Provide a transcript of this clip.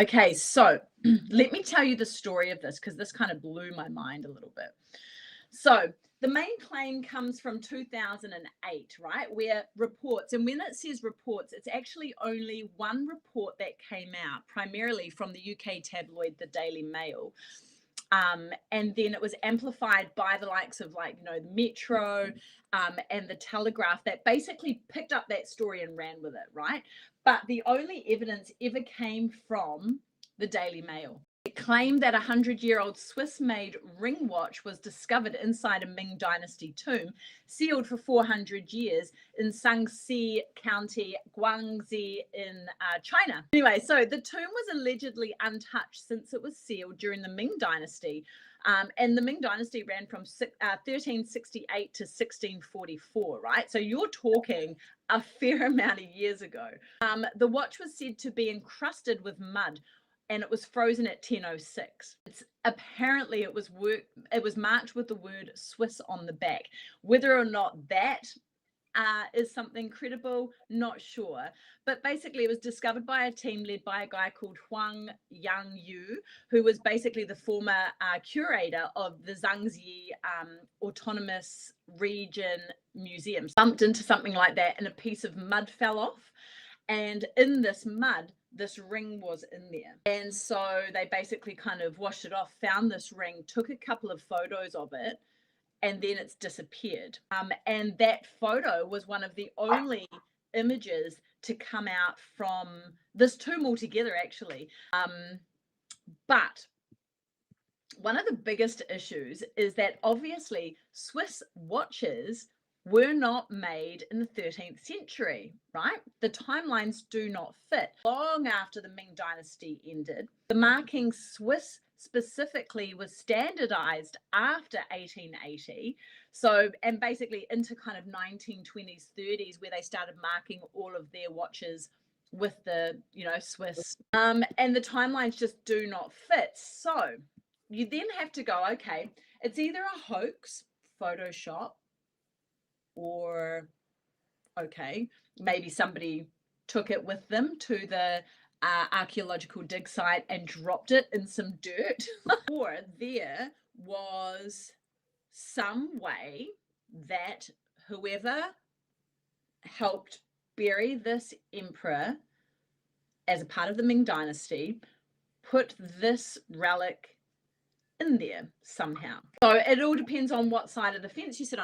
Okay, so let me tell you the story of this because this kind of blew my mind a little bit. So the main claim comes from 2008, right? Where reports, and when it says reports, it's actually only one report that came out, primarily from the UK tabloid, the Daily Mail. And then it was amplified by the likes of, like, the Metro and the Telegraph, that basically picked up that story and ran with it, right? But the only evidence ever came from the Daily Mail. It claimed that a 100-year-old Swiss-made ring watch was discovered inside a Ming Dynasty tomb, sealed for 400 years in Shaanxi County, Guangxi in China. Anyway, so the tomb was allegedly untouched since it was sealed during the Ming Dynasty. And the Ming Dynasty ran from 1368 to 1644, right? So you're talking a fair amount of years ago. The watch was said to be encrusted with mud, and it was frozen at 10:06. Apparently it was marked with the word Swiss on the back. Whether or not that is something credible, not sure. But basically it was discovered by a team led by a guy called Huang Yangyu, who was basically the former curator of the Zhangzi Autonomous Region Museum. Bumped into something like that and a piece of mud fell off. And in this mud, this ring was in there. And so they basically kind of washed it off, found this ring, took a couple of photos of it, and then it's disappeared. And that photo was one of the only images to come out from this tomb altogether, actually. But one of the biggest issues is that obviously Swiss watches were not made in the 13th century, right? The timelines do not fit. Long after the Ming Dynasty ended, the marking Swiss specifically was standardized after 1880. So, and basically into kind of 1920s, 30s, where they started marking all of their watches with the, Swiss. And the timelines just do not fit. So you then have to go, okay, it's either a hoax, Photoshop, or okay, maybe somebody took it with them to the archaeological dig site and dropped it in some dirt, or there was some way that whoever helped bury this emperor as a part of the Ming Dynasty put this relic in there somehow. So it all depends on what side of the fence you sit on.